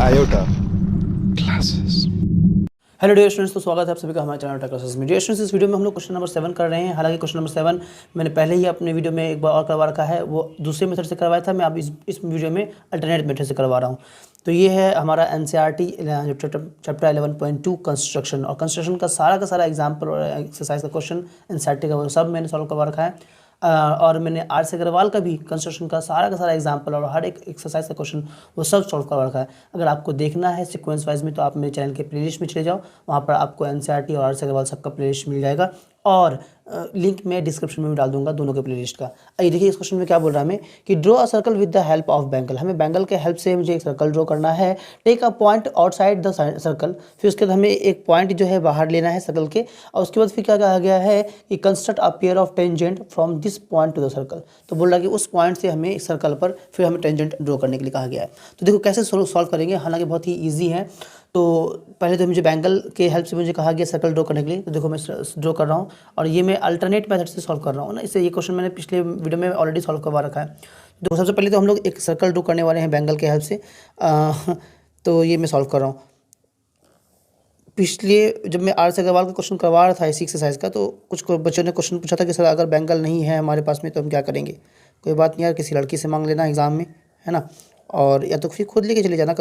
iota classes. Hello dear students, तो स्वागत है आप सभी का हमारे चैनल क्लासेस में। डियर स्टूडेंट्स, इस वीडियो में हम लोग क्वेश्चन नंबर 7 कर रहे हैं। हालांकि क्वेश्चन नंबर 7 मैंने पहले ही अपने वीडियो में एक बार और करवा रखा है, वो दूसरे मेथड से करवाया था। मैं अब इस वीडियो में अल्टरनेट मेथड से करवा रहा हूँ। तो ये है हमारा एनसीईआरटी चैप्टर 11.2 कंस्ट्रक्शन, और कंस्ट्रक्शन का सारा एग्जाम्पल और एक्सरसाइज का क्वेश्चन एनसीईआरटी का वो सब मैंने सॉल्व करवा रखा है। और मैंने आर.एस. अग्रवाल का भी कंस्ट्रक्शन का सारा एग्जाम्पल और हर एक एक्सरसाइज का क्वेश्चन वो सब सॉल्व करवा रखा है। अगर आपको देखना है सीक्वेंस वाइज में, तो आप मेरे चैनल के प्लेलिस्ट में चले जाओ, वहाँ पर आपको एनसीईआरटी और आर.एस. अग्रवाल सबका प्लेलिस्ट मिल जाएगा। और लिंक मैं डिस्क्रिप्शन में भी डाल दूंगा दोनों के प्लेलिस्ट का। आइए देखिए इस क्वेश्चन में क्या बोल रहा है हमें कि draw a circle with the help of bangle. हमें बैंगल के हेल्प से मुझे एक सर्कल ड्रॉ करना है। Take a point outside the circle. फिर उसके बाद हमें एक पॉइंट जो है बाहर लेना है सर्कल के, और उसके बाद फिर क्या कहा गया है कि construct a pair of tangent from this point two the circle. तो बोल रहा है कि उस पॉइंट से हमें इस सर्कल पर फिर हमें टेंजेंट ड्रॉ करने के लिए कहा गया है। तो देखो कैसे सॉल्व करेंगे, हालांकि बहुत ही ईजी है। तो पहले तो मुझे बैंगल के हेल्प से मुझे कहा गया सर्कल ड्रॉ करने के लिए। तो देखो मैं ड्रॉ कर रहा हूँ, और ये मैं अल्टरनेट मेथड से सॉल्व कर रहा हूँ ना। इससे ये क्वेश्चन मैंने पिछले वीडियो में ऑलरेडी सॉल्व करवा रखा है। तो सबसे पहले तो हम लोग एक सर्कल ड्रॉ करने वाले हैं बैंगल के हेल्प से। तो ये मैं सॉल्व कर रहा हूँ। पिछले जब मैं आर.एस. अग्रवाल का क्वेश्चन करवा रहा था इसी एक्सरसाइज का, तो कुछ बच्चों ने क्वेश्चन पूछा था कि सर अगर बैंगल नहीं है हमारे पास में तो हम क्या करेंगे। कोई बात नहीं यार, किसी लड़की से मांग लेना एग्ज़ाम में, है ना, और या तो फिर खुद लेके चले जाना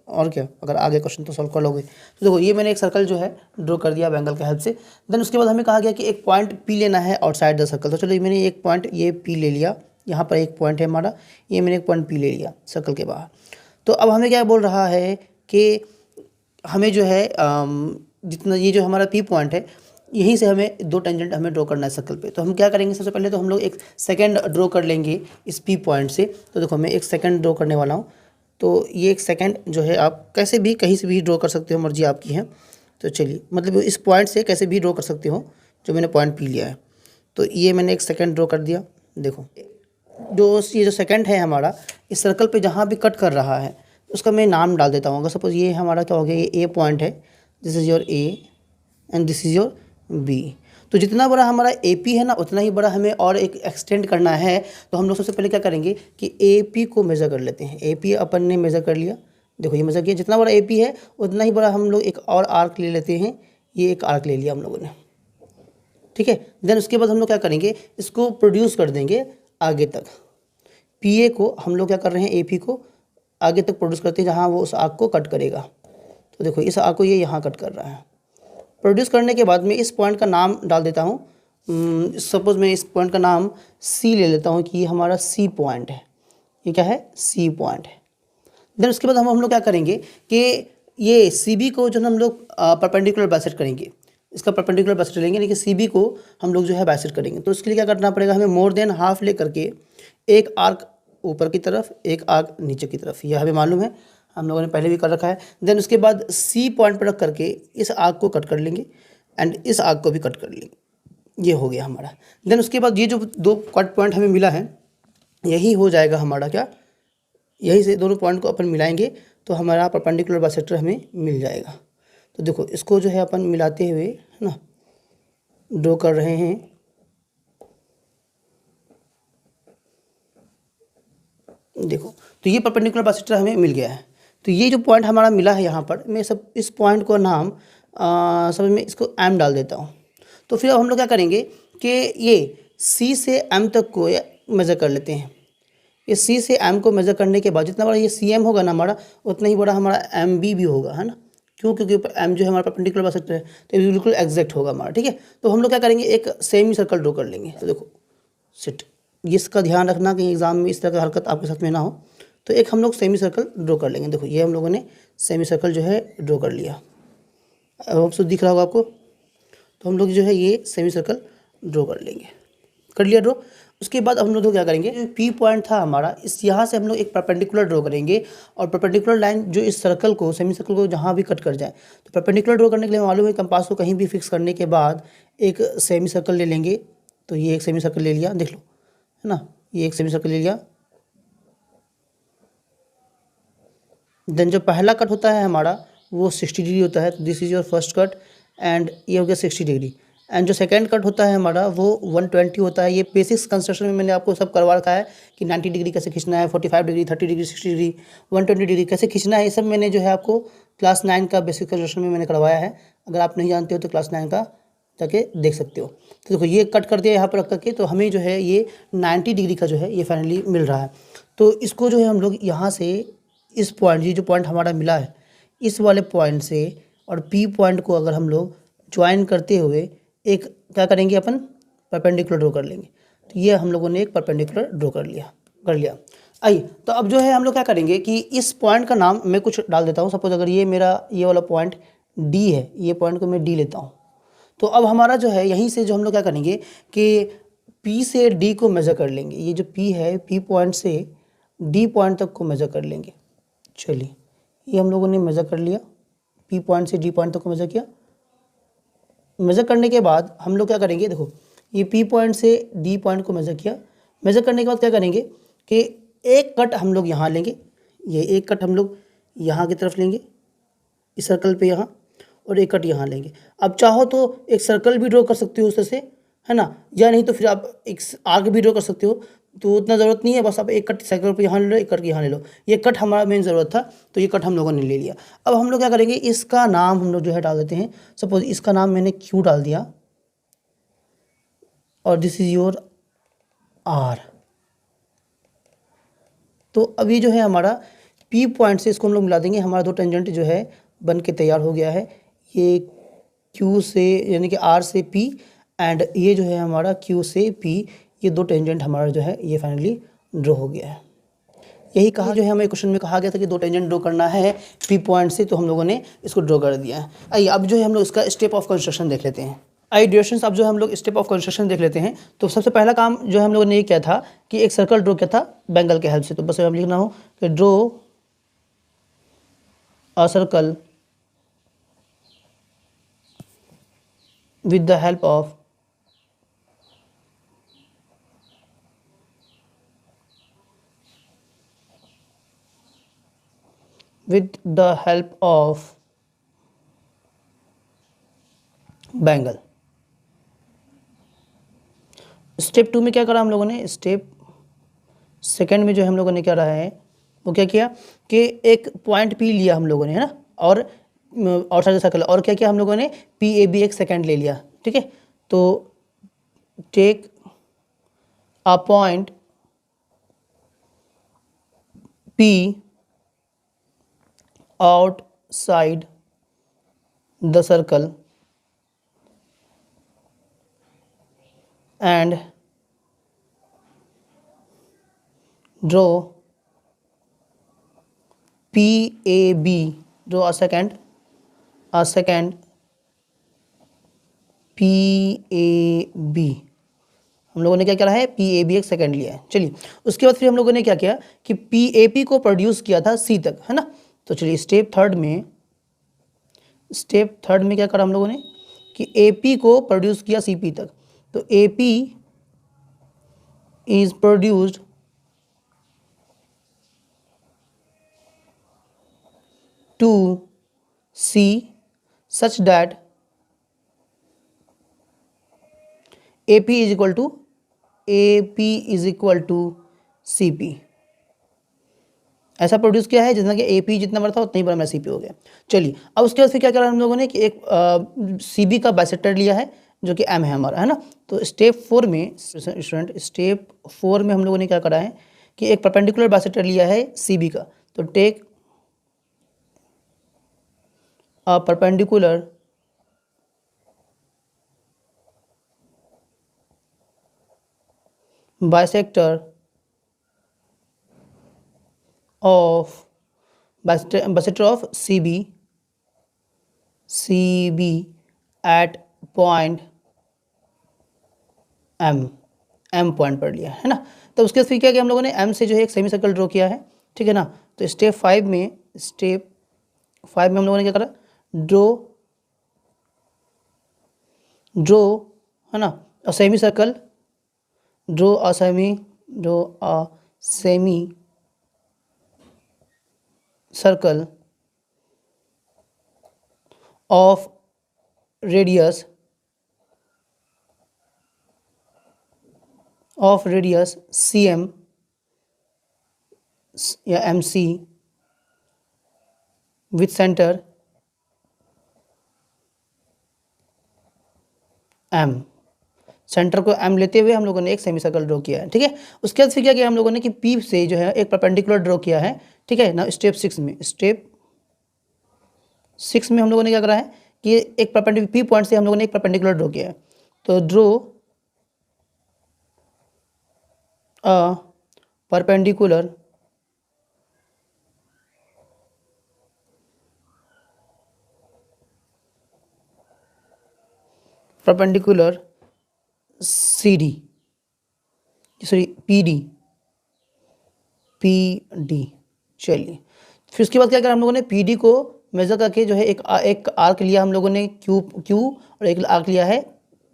और क्या, अगर आगे क्वेश्चन तो सॉल्व कर लोगे। तो देखो ये मैंने एक सर्कल जो है ड्रॉ कर दिया बैंगल के हेल्प से। देन उसके बाद हमें कहा गया कि एक पॉइंट पी लेना है आउटसाइड द सर्कल। तो चलो मैंने एक पॉइंट ये पी ले लिया, यहाँ पर एक पॉइंट है हमारा, ये मैंने एक पॉइंट पी ले लिया सर्कल के बाहर। तो अब हमें क्या बोल रहा है कि हमें जो है जितना ये जो हमारा पी पॉइंट है, यहीं से हमें दो टेंजेंट हमें ड्रॉ करना है सर्कल पे। तो हम क्या करेंगे, सबसे पहले तो हम लोग एक सेकंड ड्रॉ कर लेंगे इस पी पॉइंट से। तो देखो मैं एक सेकंड ड्रॉ करने वाला हूँ। तो ये एक सेकंड जो है आप कैसे भी कहीं से भी ड्रॉ कर सकते हो, मर्जी आपकी है। तो चलिए, मतलब इस पॉइंट से कैसे भी ड्रॉ कर सकते हो जो मैंने पॉइंट पी लिया है। तो ये मैंने एक सेकंड ड्रॉ कर दिया। देखो ये जो सेकंड है हमारा, इस सर्कल पे जहाँ भी कट कर रहा है उसका मैं नाम डाल देता हूँ। अगर सपोज ये हमारा क्या हो गया, ये ए पॉइंट है, this is your A and this is your B. तो जितना बड़ा हमारा ए पी है ना, उतना ही बड़ा हमें और एक एक्सटेंड करना है। तो हम लोग सबसे पहले क्या करेंगे कि ए पी को मेज़र कर लेते हैं। ए पी अपन ने मेज़र कर लिया, देखो ये मेज़र किया। जितना बड़ा ए पी है उतना ही बड़ा हम लोग एक और आर्क ले लेते हैं। ये एक आर्क ले लिया हम लोगों ने, ठीक है। देन उसके बाद हम लोग क्या करेंगे, इसको प्रोड्यूस कर देंगे आगे तक। पी ए को हम लोग क्या कर रहे हैं, ए पी को आगे तक प्रोड्यूस करते हैं जहाँ वो उस आर्क को कट करेगा। तो देखो इस आर्क को ये यहाँ कट कर रहा है। प्रोड्यूस करने के बाद मैं इस पॉइंट का नाम डाल देता हूँ। सपोज मैं इस पॉइंट का नाम सी ले लेता हूँ कि ये हमारा सी पॉइंट है। ये क्या है, सी पॉइंट है। देन उसके बाद हम लोग क्या करेंगे कि ये सी बी को जो हम लोग परपेंडिकुलर बाइसेक्ट करेंगे, इसका परपेंडिकुलर बाइसेक्ट लेंगे, लेकिन सी बी को हम लोग जो है बाइसेक्ट करेंगे। तो उसके लिए क्या करना पड़ेगा, हमें मोर देन हाफ ले करके एक आर्क ऊपर की तरफ, एक आर्क नीचे की तरफ, यह हमें मालूम है, हम लोगों ने पहले भी कर रखा है। देन उसके बाद सी पॉइंट पर रख करके इस आर्क को कट कर लेंगे एंड इस आर्क को भी कट कर लेंगे। ये हो गया हमारा। देन उसके बाद ये जो दो कट पॉइंट हमें मिला है, यही हो जाएगा हमारा क्या, यही से दोनों पॉइंट को अपन मिलाएंगे तो हमारा परपेंडिकुलर बाइसेक्टर हमें मिल जाएगा। तो देखो इसको जो है अपन मिलाते हुए, है ना, ड्रॉ कर रहे हैं। देखो तो ये परपेंडिकुलर बाइसेक्टर हमें मिल गया है। तो ये जो पॉइंट हमारा मिला है यहाँ पर, मैं सब इस पॉइंट को नाम समझ में इसको एम डाल देता हूँ। तो फिर अब हम लोग क्या करेंगे कि ये सी से एम तक को मेज़र कर लेते हैं। ये सी से एम को मेज़र करने के बाद जितना बड़ा ये सी एम होगा ना हमारा, उतना ही बड़ा हमारा एम बी भी होगा, है ना। क्यों, क्योंकि एम जो है हमारा परपेंडिकुलर बाइसेक्टर है, तो ये बिल्कुल एग्जैक्ट होगा हमारा, ठीक है। तो हम लोग क्या करेंगे, एक सेमी सर्कल ड्रॉ कर लेंगे। तो देखो सिट, इसका ध्यान रखना कि एग्ज़ाम में इस तरह का हरकत आपके साथ में ना हो। तो एक हम लोग सेमी सर्कल ड्रॉ कर लेंगे। देखो ये हम लोगों ने सेमी सर्कल जो है ड्रॉ कर लिया। अब सब दिख रहा होगा आपको। तो हम लोग जो है ये सेमी सर्कल ड्रॉ कर लेंगे, कर लिया ड्रॉ। उसके बाद हम लोग क्या करेंगे, जो पी पॉइंट था हमारा, इस यहाँ से हम लोग एक परपेंडिकुलर ड्रॉ करेंगे, और परपेंडिकुलर लाइन जो इस सर्कल को, सेमी सर्कल को जहाँ भी कट कर जाए। तो परपेंडिकुलर ड्रॉ करने के लिए मालूम है, कंपास को कहीं भी फिक्स करने के बाद एक सेमी सर्कल ले लेंगे। तो ये एक सेमी सर्कल ले लिया, देख लो, है ना, ये एक सेमी सर्कल ले लिया। देन जो पहला कट होता है हमारा वो 60 डिग्री होता है। तो this is your first cut and ये हो गया 60 डिग्री। एंड जो सेकंड कट होता है हमारा वो 120 होता है। ये बेसिक्स कंस्ट्रक्शन में मैंने आपको सब करवा रखा है कि 90 डिग्री कैसे खींचना है, 45 डिग्री, 30 डिग्री, 60 डिग्री, 120 डिग्री कैसे खींचना है, ये सब मैंने जो है आपको क्लास 9 का बेसिक कंस्ट्रक्शन में मैंने करवाया है। अगर आप नहीं जानते हो तो क्लास 9 का जाके देख सकते हो। तो देखो ये कट कर दिया यहाँ पर रख करके, तो हमें जो है ये 90 डिग्री का जो है ये फाइनली मिल रहा है। तो इसको जो है हम लोग यहाँ से इस पॉइंट, ये जो पॉइंट हमारा मिला है इस वाले पॉइंट से और पी पॉइंट को अगर हम लोग ज्वाइन करते हुए एक क्या करेंगे, अपन परपेंडिकुलर ड्रॉ कर लेंगे। तो ये हम लोगों ने एक परपेंडिकुलर ड्रॉ कर लिया। आइए, तो अब जो है हम लोग क्या करेंगे कि इस पॉइंट का नाम मैं कुछ डाल देता हूँ। सपोज अगर ये मेरा ये वाला पॉइंट डी है, ये पॉइंट को मैं डी लेता हूँ। तो अब हमारा जो है यहीं से जो हम लोग क्या करेंगे कि पी से डी को मेज़र कर लेंगे। ये जो पी है, पी पॉइंट से डी पॉइंट तक को मेज़र कर लेंगे। चलिए, ये हम लोगों ने मेज़र कर लिया, पी पॉइंट से डी पॉइंट तक को मेज़र किया। मेज़र करने के बाद हम लोग क्या करेंगे, देखो ये पी पॉइंट से डी पॉइंट को मेज़र किया। मेज़र करने के बाद क्या करेंगे कि एक कट हम लोग यहाँ लेंगे, ये एक कट हम लोग यहाँ की तरफ लेंगे इस सर्कल पे यहाँ, और एक कट यहाँ लेंगे। अब चाहो तो एक सर्कल भी ड्रॉ कर सकते हो उससे, है ना, या नहीं तो फिर आप एक आर्क भी ड्रॉ कर सकते हो। तो उतना ज़रूरत नहीं है, बस आप एक कट सर्कल पे यहाँ ले लो, एक कट यहाँ ले लो। ये कट हमारा मेन ज़रूरत था, तो ये कट हम लोगों ने ले लिया। अब हम लोग क्या करेंगे, इसका नाम हम लोग जो है डाल देते हैं। सपोज इसका नाम मैंने क्यू डाल दिया और दिस इज़ योर आर। तो अभी जो है हमारा पी पॉइंट से इसको हम लोग मिला देंगे। हमारा दो टेंजेंट जो है बन के तैयार हो गया है। ये क्यू से यानी कि आर से पी, एंड ये जो है हमारा क्यू से पी, ये दो टेंजेंट हमारा जो है ये फाइनली ड्रॉ हो गया है। यही कहा जो है हमें क्वेश्चन में कहा गया था कि दो टेंजेंट ड्रॉ करना है पी पॉइंट से, तो हम लोगों ने इसको ड्रॉ कर दिया है। आइए अब जो है हम लोग इसका स्टेप ऑफ कंस्ट्रक्शन देख लेते हैं। आई ड्यूरेशंस, अब जो हम लोग स्टेप ऑफ कंस्ट्रक्शन देख लेते हैं। तो सबसे पहला काम जो हम लोगों ने ये किया था कि एक सर्कल ड्रॉ किया था बैंगल के हेल्प से। तो बस हम लिखना हो कि draw a circle with the help of bangle. Step 2 में क्या करा हम लोगों ने, स्टेप सेकंड में जो हम लोगों ने क्या रहा है वो क्या किया कि एक पॉइंट पी लिया हम लोगों ने, है ना, और आउटसाइड सर्कल, और क्या किया हम लोगों ने पी ए बी एक सेकंड ले लिया। ठीक है, तो take a point P outside the circle and draw PAB, draw a second PAB। हम लोगों ने क्या करा है, PAB एक सेकंड लिया है। चलिए, उसके बाद फिर हम लोगों ने क्या किया कि PAP को प्रोड्यूस किया था C तक, है ना। तो चलिए स्टेप थर्ड में क्या करा हम लोगों ने कि AP को प्रोड्यूस किया CP तक। तो AP is produced to C such that AP is equal to CP। ऐसा प्रोड्यूस किया है जितना कि AP जितना बड़ा था उतना ही बड़ा मेरा CP हो गया। चलिए, अब उसके बाद फिर क्या करा हम लोगों ने कि एक CB का बाइसेक्टर लिया है जो कि M है हमारा, है ना। तो स्टेप 4 में हम लोगों ने क्या करा है कि एक परपेंडिकुलर बाइसेक्टर लिया है CB का। तो take a perpendicular bisector of CB at point M point पर लिया है ना। तो उसके बाद फिर क्या किया हम लोगों ने, M से जो है एक सेमी सर्कल ड्रॉ किया है। ठीक है ना। तो स्टेप 5 में हम लोगों ने क्या करा, ड्रॉ है ना a semi circle, draw a semi circle of radius of radius CM या MC with centre M, centre को M लेते हुए हम लोगों ने एक सेमी सर्कल ड्रॉ किया है, ठीक है। उसके बाद फिर क्या किया हम लोगों ने कि P से जो है एक परपेंडिकुलर ड्रॉ किया है, ठीक है ना। स्टेप 6 में हम लोगों ने क्या करा है कि एक परपेंडिकुलर P पॉइंट से हम लोगों ने एक परपेंडिकुलर ड्रॉ किया है। तो draw a perpendicular CD sorry PD। चलिए फिर उसके बाद क्या करा हम लोगों ने PD को मेजर करके जो है एक आर्क लिया हम लोगों ने Q और एक आर्क लिया है,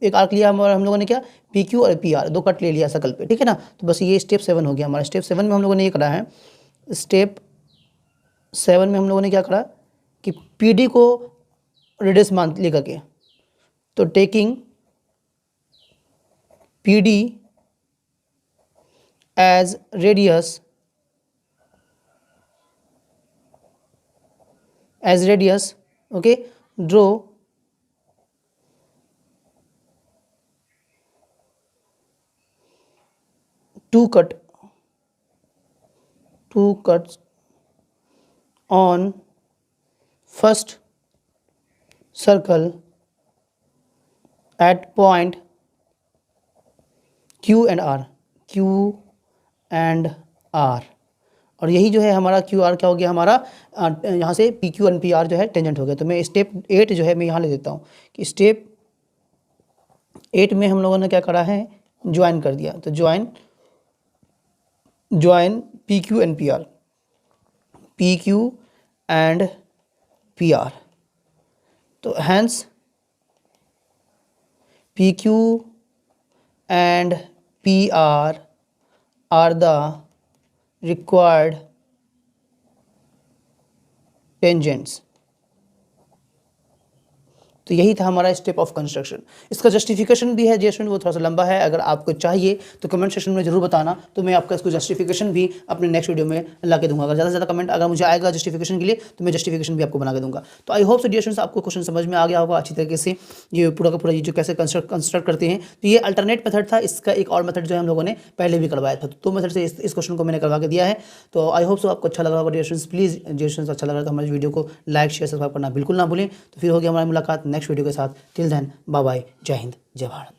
एक आर्क लिया हम लोगों ने क्या PQ और PR, दो कट ले लिया सर्कल पे, ठीक है ना। तो बस ये स्टेप 7 हो गया हमारा। स्टेप 7 में हम लोगों ने ये करा है, स्टेप 7 में हम लोगों ने क्या करा कि PD को रेडियस मान लेकर के, तो taking PD as radius okay, draw two cuts on first circle at point Q and R, और यही जो है हमारा QR क्या हो गया हमारा, यहाँ से PQ और PR जो है टेंजेंट हो गया। तो मैं स्टेप 8 जो है मैं यहाँ ले देता हूँ कि स्टेप 8 में हम लोगों ने क्या करा है, ज्वाइन कर दिया। तो ज्वाइन PQ एंड PR, तो hence PQ and PR are the required tangents। तो यही था हमारा स्टेप ऑफ कंस्ट्रक्शन। इसका जस्टिफिकेशन भी है जेसन, वो थोड़ा सा लंबा है, अगर आपको चाहिए तो कमेंट सेक्शन में जरूर बताना, तो मैं आपका इसको जस्टिफिकेशन भी अपने नेक्स्ट वीडियो में ला के दूंगा। अगर ज़्यादा से ज़्यादा कमेंट अगर मुझे आएगा जस्टिफिकेशन के लिए तो मैं जस्टिफिकेशन भी आपको बना के दूंगा। तो I hope so dear students आपको क्वेश्चन समझ में आ गया होगा अच्छी तरीके से, ये पूरा का पूरा ये जो कैसे कंस्ट्रक्ट करते हैं। तो ये अल्टरनेट मेथड था, इसका एक और मेथड जो है हम लोगों ने पहले भी करवाया था, तो मेथड से इस क्वेश्चन को मैंने करवा के दिया है। तो आई होप सो आपको अच्छा लगा होगा dear students. Please dear students अच्छा लग रहा है तो हमारे वीडियो को लाइक शेयर सब्सक्राइब करना बिल्कुल ना भूलें। तो फिर होगी हमारी मुलाकात नेक्स्ट वीडियो के साथ। टिल देन बाय बाय, जय हिंद जय भारत।